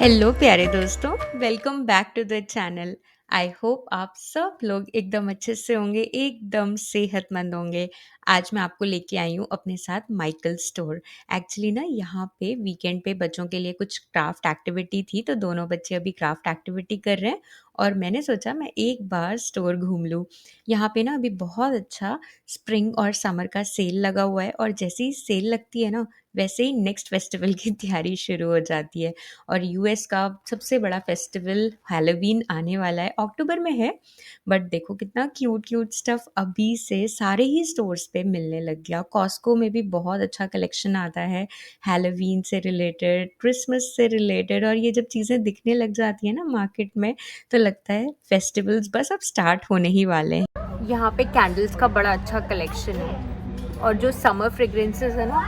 Hello प्यारे दोस्तों, welcome back to the channel. I hope आप सब लोग एकदम अच्छे से होंगे, एकदम सेहतमंद होंगे। आज मैं आपको लेके आई हूँ अपने साथ माइकल स्टोर। एक्चुअली ना यहाँ पे वीकेंड पे बच्चों के लिए कुछ क्राफ्ट एक्टिविटी थी, तो दोनों बच्चे अभी क्राफ्ट एक्टिविटी कर रहे हैं और मैंने सोचा मैं एक बार स्टोर घूम लूँ। यहाँ पे ना अभी बहुत अच्छा स्प्रिंग और समर का सेल लगा हुआ है और जैसे ही सेल लगती है ना, वैसे ही नेक्स्ट फेस्टिवल की तैयारी शुरू हो जाती है। और यूएस का सबसे बड़ा फेस्टिवल हैलोवीन आने वाला है, अक्टूबर में है। बट देखो कितना क्यूट क्यूट स्टफ अभी से सारे ही स्टोर्स पे मिलने लग गया। कॉस्को में भी बहुत अच्छा कलेक्शन आता है हैलोवीन से रिलेटेड, क्रिसमस से रिलेटेड। और ये जब चीज़ें दिखने लग जाती है ना मार्केट में, तो लगता है फेस्टिवल्स बस अब स्टार्ट होने ही वाले हैं। यहाँ पे कैंडल्स का बड़ा अच्छा कलेक्शन है और जो समर फ्रेग्रेंसेस है ना,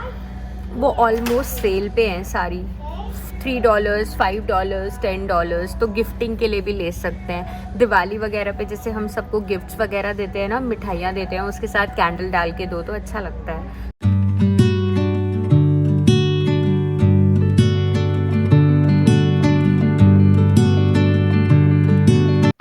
वो ऑलमोस्ट सेल पे हैं सारी। $3, $5, $10, तो गिफ्टिंग के लिए भी ले सकते हैं। दिवाली वगैरह पे जैसे हम सबको गिफ्ट्स वगैरह देते हैं ना, मिठाइयाँ देते हैं, उसके साथ कैंडल डाल के दो तो अच्छा लगता है।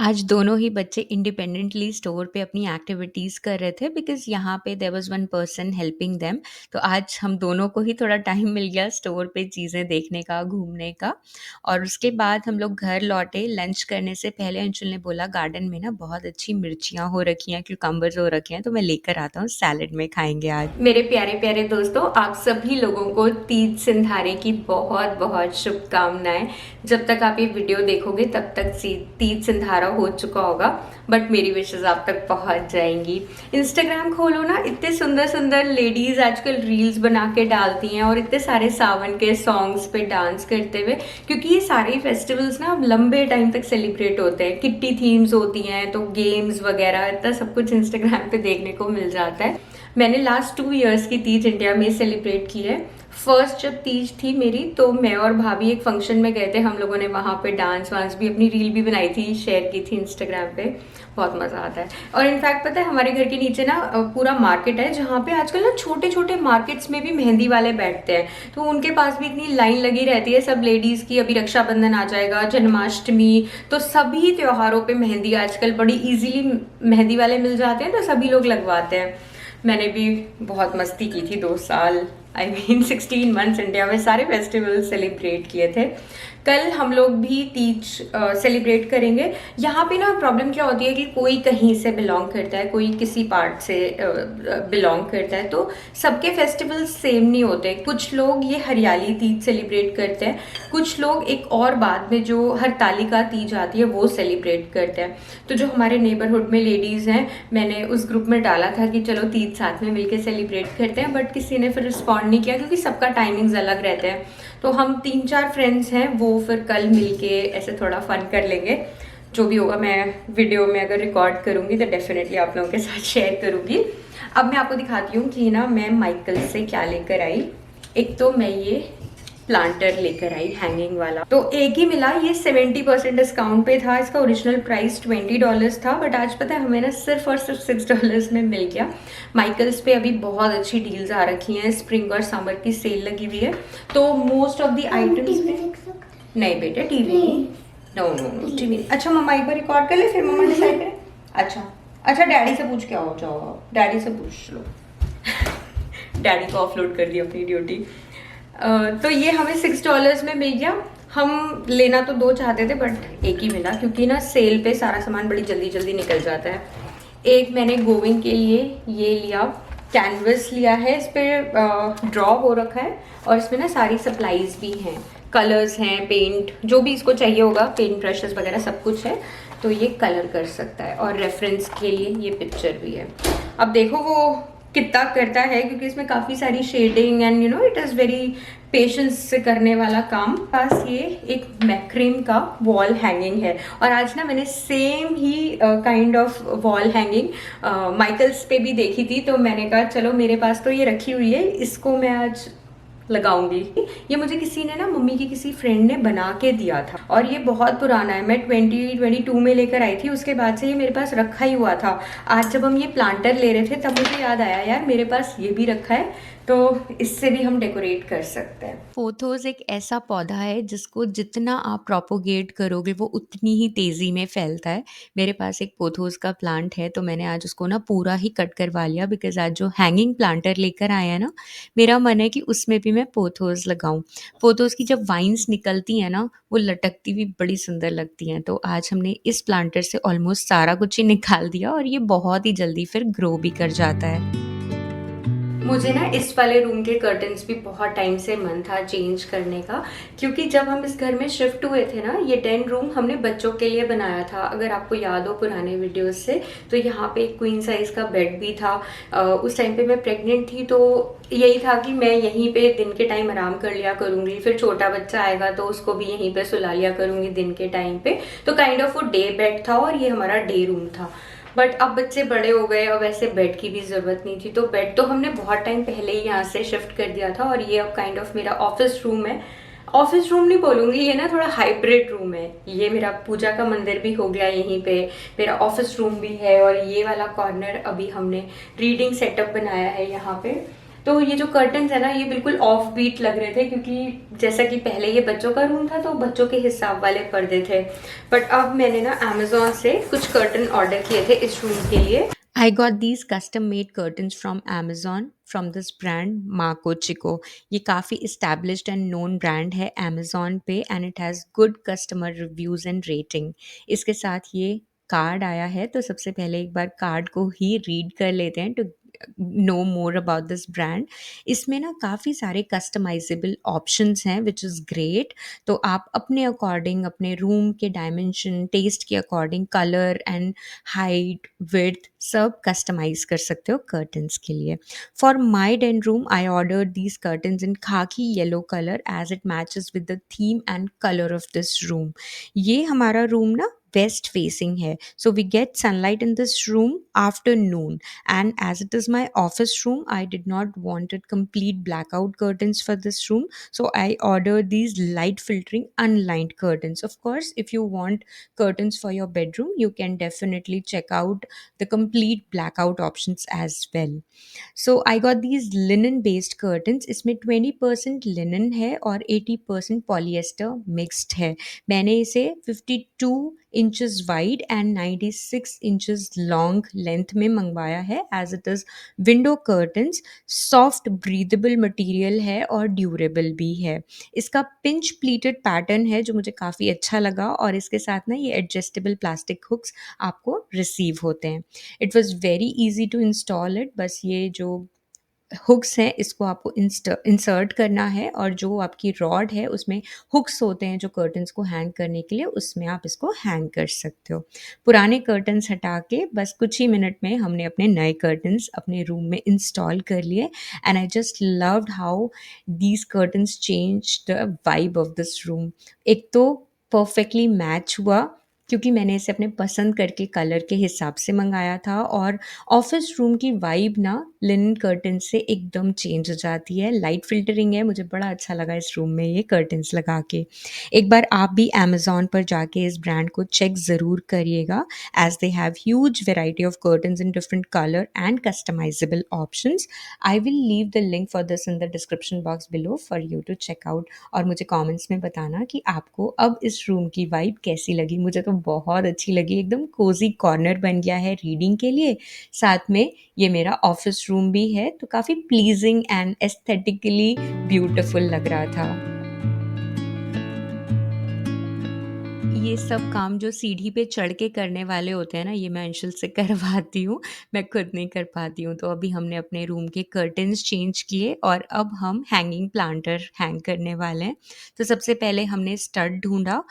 आज दोनों ही बच्चे इंडिपेंडेंटली स्टोर पे अपनी एक्टिविटीज़ कर रहे थे बिकॉज़ यहाँ पे there was one person helping them. तो आज हम दोनों को ही थोड़ा टाइम मिल गया स्टोर पे चीज़ें देखने का, घूमने का। और उसके बाद हम लोग घर लौटे। लंच करने से पहले अंशुल ने बोला गार्डन में ना बहुत अच्छी मिर्चियाँ हो रखी हैं, क्यूकम्बर्स हो रखे हैं, तो मैं लेकर आता हूँ, सैलेड में खाएंगे आज। मेरे प्यारे प्यारे दोस्तों, आप सभी लोगों को तीज सिंधारे की बहुत बहुत शुभकामनाएं। जब तक आप ये वीडियो देखोगे तब तक तीज सिंधारा हो चुका होगा, बट मेरी विशेस आप तक पहुंच जाएंगी। इंस्टाग्राम खोलो ना, इतने सुंदर सुंदर लेडीज आजकल रील्स बना के डालती हैं और इतने सारे सावन के सॉन्ग्स पे डांस करते हुए, क्योंकि ये सारे फेस्टिवल्स ना लंबे टाइम तक सेलिब्रेट होते हैं। किट्टी थीम्स होती हैं, तो गेम्स वगैरह इतना सब कुछ इंस्टाग्राम पे देखने को मिल जाता है। मैंने लास्ट 2 इयर्स की तीज इंडिया में सेलिब्रेट की है। फर्स्ट जब तीज थी मेरी, तो मैं और भाभी एक फंक्शन में गए थे, हम लोगों ने वहाँ पे डांस वांस भी, अपनी रील भी बनाई थी, शेयर की थी इंस्टाग्राम पे। बहुत मज़ा आता है। और इनफैक्ट पता है, हमारे घर के नीचे ना पूरा मार्केट है, जहाँ पे आजकल ना छोटे छोटे मार्केट्स में भी मेहंदी वाले बैठते हैं, तो उनके पास भी इतनी लाइन लगी रहती है सब लेडीज़ की। अभी रक्षाबंधन आ जाएगा, जन्माष्टमी, तो सभी त्योहारों पे मेहंदी आजकल बड़ी ईजिली मेहंदी वाले मिल जाते हैं, तो सभी लोग लगवाते हैं। मैंने भी बहुत मस्ती की थी 2 साल, आई मीन 16 मंथ्स इंडिया में सारे फेस्टिवल सेलिब्रेट किए थे। कल हम लोग भी तीज सेलिब्रेट करेंगे। यहाँ पे ना प्रॉब्लम क्या होती है कि कोई कहीं से बिलोंग करता है, कोई किसी पार्ट से बिलोंग करता है, तो सबके फेस्टिवल सेम नहीं होते। कुछ लोग ये हरियाली तीज सेलिब्रेट करते हैं, कुछ लोग एक और बाद में जो हरतालिका तीज आती है वो सेलिब्रेट करते हैं। तो जो हमारे नेबरहुड में लेडीज़ हैं, मैंने उस ग्रुप में डाला था कि चलो तीज साथ में मिलके सेलिब्रेट करते हैं, बट किसी ने फिर रिस्पॉन्ड नहीं किया क्योंकि सबका टाइमिंग्स अलग रहते हैं। तो हम 3-4 फ्रेंड्स हैं, वो फिर कल मिलके ऐसे थोड़ा फन कर लेंगे। जो भी होगा मैं वीडियो में अगर रिकॉर्ड करूँगी तो डेफिनेटली आप लोगों के साथ शेयर करूँगी। अब मैं आपको दिखाती हूँ कि ना मैं माइकल से क्या लेकर आई। एक तो मैं ये प्लांटर लेकर आई हैंगिंग वाला, तो एक ही मिला। ये 70% डिस्काउंट पे था, इसका ओरिजिनल प्राइस $20 था, बट आज पता है हमें ना सिर्फ और सिर्फ $6 में मिल गया। माइकल्स पे अभी बहुत अच्छी डील्स आ रखी हैं, स्प्रिंग और समर की सेल लगी हुई है, तो मोस्ट ऑफ द आइटम्स में। नहीं बेटे, TV no no no TV. अच्छा मम्मा एक बार रिकॉर्ड कर ले, फिर मम्मा डिसाइड करें। अच्छा डैडी से पूछ के आओ, जाओ डैडी से पूछ लो। डैडी को ऑफलोड कर दी अपनी ड्यूटी। तो ये हमें $6 में मिल गया। हम लेना तो 2 चाहते थे, बट एक ही मिला, क्योंकि ना सेल पे सारा सामान बड़ी जल्दी जल्दी निकल जाता है। एक मैंने गोविंग के लिए ये लिया, कैनवस लिया है, इस पर ड्रॉ हो रखा है और इसमें ना सारी सप्लाईज भी हैं, कलर्स हैं, पेंट, जो भी इसको चाहिए होगा, पेंट ब्रशेस वगैरह सब कुछ है, तो ये कलर कर सकता है। और रेफरेंस के लिए ये पिक्चर भी है। अब देखो वो कितना करता है, क्योंकि इसमें काफ़ी सारी shading and it is very patience से करने वाला काम। पास ये एक मैक्रीम का वॉल हैंगिंग है, और आज ना मैंने सेम ही kind of wall hanging Michaels पे भी देखी थी, तो मैंने कहा चलो मेरे पास तो ये रखी हुई है, इसको मैं आज लगाऊंगी। ये मुझे किसी ने ना, मम्मी की किसी फ्रेंड ने बना के दिया था, और ये बहुत पुराना है, मैं 2022 में लेकर आई थी, उसके बाद से ये मेरे पास रखा ही हुआ था। आज जब हम ये प्लांटर ले रहे थे तब मुझे याद आया, यार मेरे पास ये भी रखा है, तो इससे भी हम डेकोरेट कर सकते हैं। पोथोस एक ऐसा पौधा है जिसको जितना आप प्रोपोगेट करोगे वो उतनी ही तेज़ी में फैलता है। मेरे पास एक पोथोस का प्लांट है तो मैंने आज उसको ना पूरा ही कट करवा लिया बिकॉज़ आज जो हैंगिंग प्लांटर लेकर आए हैं ना, मेरा मन है कि उसमें भी मैं पोथोस लगाऊँ। पोथोस की जब वाइन्स निकलती हैं ना, वो लटकती भी बड़ी सुंदर लगती हैं। तो आज हमने इस प्लांटर से ऑलमोस्ट सारा कुछ ही निकाल दिया और ये बहुत ही जल्दी फिर ग्रो भी कर जाता है। मुझे ना इस वाले रूम के कर्टन्स भी बहुत टाइम से मन था चेंज करने का, क्योंकि जब हम इस घर में शिफ्ट हुए थे ना, ये डेन रूम हमने बच्चों के लिए बनाया था। अगर आपको याद हो पुराने वीडियोस से, तो यहाँ पे एक क्वीन साइज का बेड भी था। उस टाइम पे मैं प्रेग्नेंट थी, तो यही था कि मैं यहीं पे दिन के टाइम आराम कर लिया करूंगी, फिर छोटा बच्चा आएगा तो उसको भी यहीं पे सुला लिया करूंगी दिन के टाइम पे। तो काइंड ऑफ वो डे बेड था और ये हमारा डे रूम था। बट अब बच्चे बड़े हो गए, अब ऐसे बेड की भी ज़रूरत नहीं थी, तो बेड तो हमने बहुत टाइम पहले ही यहाँ से शिफ्ट कर दिया था। और ये अब काइंड ऑफ मेरा ऑफिस रूम है। ऑफिस रूम नहीं बोलूँगी, ये ना थोड़ा हाइब्रिड रूम है। ये मेरा पूजा का मंदिर भी हो गया यहीं पे, मेरा ऑफिस रूम भी है, और ये वाला कॉर्नर अभी हमने रीडिंग सेटअप बनाया है यहाँ पे। तो ये जो कर्टन्स है ना, ये बिल्कुल ऑफ बीट लग रहे थे, क्योंकि जैसा कि पहले ये बच्चों का रूम था तो बच्चों के हिसाब वाले पर्दे थे। बट अब मैंने ना अमेजोन से कुछ कर्टन ऑर्डर किए थे इस रूम के लिए। I got these custom made curtains from Amazon from this brand Marco Chico. ये काफ़ी established and known brand है Amazon पे, and it has good customer reviews and rating. इसके साथ ये कार्ड आया है, तो सबसे पहले एक बार कार्ड को ही रीड कर लेते हैं to know more about this brand. इसमें ना काफ़ी सारे कस्टमाइजेबल ऑप्शंस हैं विच इज़ ग्रेट। तो आप अपने अकॉर्डिंग, अपने रूम के डायमेंशन, टेस्ट के according colour and height, width सब कस्टमाइज कर सकते हो कर्टन्स के लिए। For my den room I order these curtains in khaki yellow colour as it matches with the theme and colour of this room. ये हमारा room ना west facing है, so we get sunlight in this room after noon. And as it is my office room, I did not wanted complete blackout curtains for this room, so I ordered these light filtering unlined curtains. Of course, if you want curtains for your bedroom, you can definitely check out the complete blackout options as well. So I got these linen based curtains. इसमें 20% linen है और 80% polyester mixed है। मैंने इसे 52 inches wide and 96 inches long length में मंगवाया है, as it is window curtains. Soft breathable material है और ड्यूरेबल भी है। इसका पिंच प्लीटेड पैटर्न है जो मुझे काफ़ी अच्छा लगा, और इसके साथ ना ये एडजस्टेबल प्लास्टिक हुक्स आपको रिसीव होते हैं। It was very easy to install it. बस ये जो हुक्स हैं इसको आपको इंसर्ट करना है, और जो आपकी रॉड है उसमें हुक्स होते हैं जो कर्टन्स को हैंग करने के लिए, उसमें आप इसको हैंग कर सकते हो। पुराने कर्टन्स हटा के बस कुछ ही मिनट में हमने अपने नए कर्टन्स अपने रूम में इंस्टॉल कर लिए, and I just loved how these curtains change the vibe of this room. एक तो परफेक्टली मैच हुआ, क्योंकि मैंने इसे अपने पसंद करके कलर के हिसाब से मंगाया था, और ऑफिस रूम की वाइब ना लिनन कर्टन से एकदम चेंज हो जाती है। लाइट फिल्टरिंग है, मुझे बड़ा अच्छा लगा इस रूम में ये कर्टन्स लगा के। एक बार आप भी अमेज़न पर जाके इस ब्रांड को चेक ज़रूर करिएगा, as they have huge variety of curtains in different colour and customisable options. I will leave the link for this in the description box below for you to check out, और मुझे comments में बताना कि आपको अब इस room की vibe कैसी लगी। मुझे तो बहुत अच्छी लगी, एकदम कोज़ी कॉर्नर बन गया है रीडिंग के लिए। साथ में ये मेरा ऑफिस रूम भी है, तो काफ़ी प्लीजिंग एंड एस्थेटिकली ब्यूटीफुल लग रहा था। ये सब काम जो सीढ़ी पे चढ़ के करने वाले होते हैं ना, ये मैं अंशुल से करवाती हूँ, मैं खुद नहीं कर पाती हूँ। तो अभी हमने अपने रूम के कर्टन्स चेंज किए और अब हम हैंगिंग प्लांटर हैंग करने वाले हैं। तो सबसे पहले हमने स्टड ढूँढा,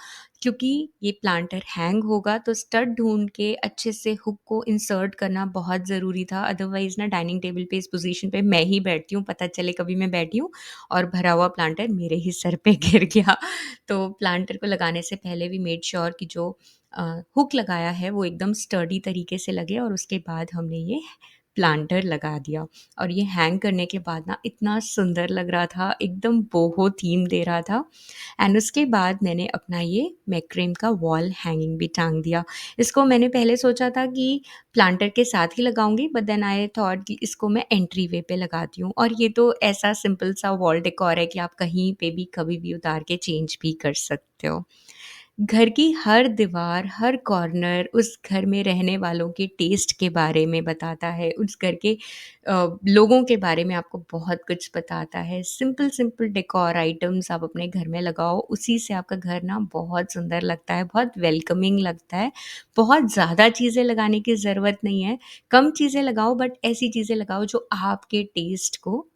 क्योंकि ये प्लांटर हैंग होगा तो स्टड ढूँढ के अच्छे से हुक को इंसर्ट करना बहुत ज़रूरी था। अदरवाइज़ ना डाइनिंग टेबल पे इस पोज़ीशन पे मैं ही बैठती हूँ, पता चले कभी मैं बैठी हूँ और भरा हुआ प्लांटर मेरे ही सर पे गिर गया। तो प्लांटर को लगाने से पहले वी मेड श्योर कि जो हुक लगाया है वो एकदम स्टर्डी तरीके से लगे, और उसके बाद हमने ये प्लांटर लगा दिया और ये हैंग करने के बाद ना इतना सुंदर लग रहा था, एकदम बोहो थीम दे रहा था। एंड उसके बाद मैंने अपना ये मैक्रेम का वॉल हैंगिंग भी टांग दिया। इसको मैंने पहले सोचा था कि प्लांटर के साथ ही लगाऊंगी, बट देन आई थॉट कि इसको मैं एंट्री वे पे लगाती हूँ। और ये तो ऐसा सिंपल सा वॉल डेकोर है कि आप कहीं पे भी कभी भी उतार के चेंज भी कर सकते हो। घर की हर दीवार, हर कॉर्नर उस घर में रहने वालों के टेस्ट के बारे में बताता है, उस घर के लोगों के बारे में आपको बहुत कुछ बताता है। सिंपल-सिंपल डेकोर आइटम्स आप अपने घर में लगाओ, उसी से आपका घर ना बहुत सुंदर लगता है, बहुत वेलकमिंग लगता है। बहुत ज़्यादा चीज़ें लगाने की ज़रूरत नहीं है, कम चीज़ें लगाओ बट ऐसी चीज़ें लगाओ जो आपके टेस्ट को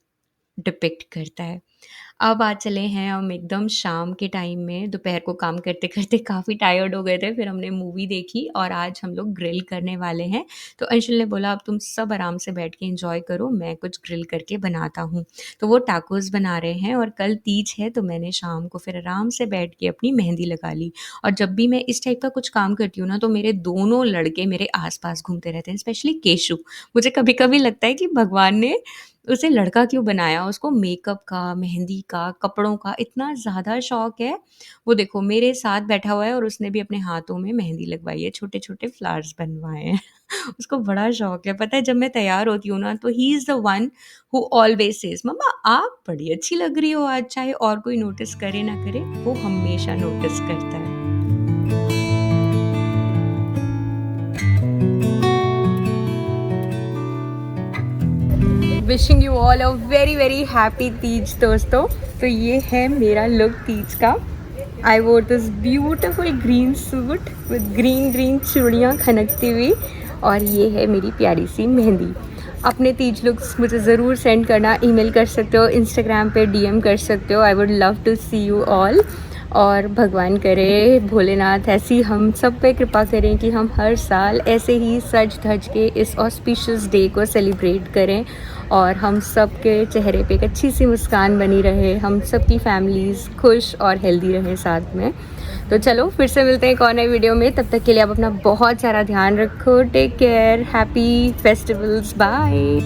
डिपिक्ट करता है। अब आज चले हैं हम एकदम शाम के टाइम में, दोपहर को काम करते-करते काफ़ी टायर्ड हो गए थे, फिर हमने मूवी देखी और आज हम लोग ग्रिल करने वाले हैं। तो अंशुल ने बोला अब तुम सब आराम से बैठ के एन्जॉय करो, मैं कुछ ग्रिल करके बनाता हूँ। तो वो टाकोस बना रहे हैं और कल तीज है तो मैंने शाम को फिर आराम से बैठ के अपनी मेहंदी लगा ली। और जब भी मैं इस टाइप का कुछ काम करती हूँ ना, तो मेरे दोनों लड़के मेरे आस-पास घूमते रहते हैं, स्पेशली केशु। मुझे कभी-कभी लगता है कि भगवान ने उसे लड़का क्यों बनाया? उसको मेकअप का, मेहंदी का, कपड़ों का इतना ज़्यादा शौक है। वो देखो मेरे साथ बैठा हुआ है और उसने भी अपने हाथों में मेहंदी लगवाई है, छोटे-छोटे फ्लावर्स बनवाए हैं। उसको बड़ा शौक है। पता है जब मैं तैयार होती हूँ ना तो he is the one who always says mamma आप बड़ी अच्छी लग रही हो आज, चाहे और कोई नोटिस करे ना करे, वो हमेशा नोटिस करता है। Wishing you all a very very happy Teej दोस्तों। तो ये है मेरा लुक तीज का। आई वोर this beautiful green suit with green green चूड़ियाँ खनकती हुई और ये है मेरी प्यारी सी मेहंदी। अपने तीज लुक्स मुझे ज़रूर सेंड करना, ईमेल कर सकते हो, इंस्टाग्राम पे डीएम कर सकते हो। I would love to see you all. और भगवान करे भोलेनाथ ऐसी हम सब पे कृपा करें कि हम हर साल ऐसे ही सज धज के इस ऑस्पिशियस डे को सेलिब्रेट करें और हम सब के चेहरे पे एक अच्छी सी मुस्कान बनी रहे, हम सब की फैमिलीज़ खुश और हेल्दी रहें साथ में। तो चलो फिर से मिलते हैं एक और नए वीडियो में, तब तक के लिए आप अपना बहुत सारा ध्यान रखो। Take care, happy festivals, bye.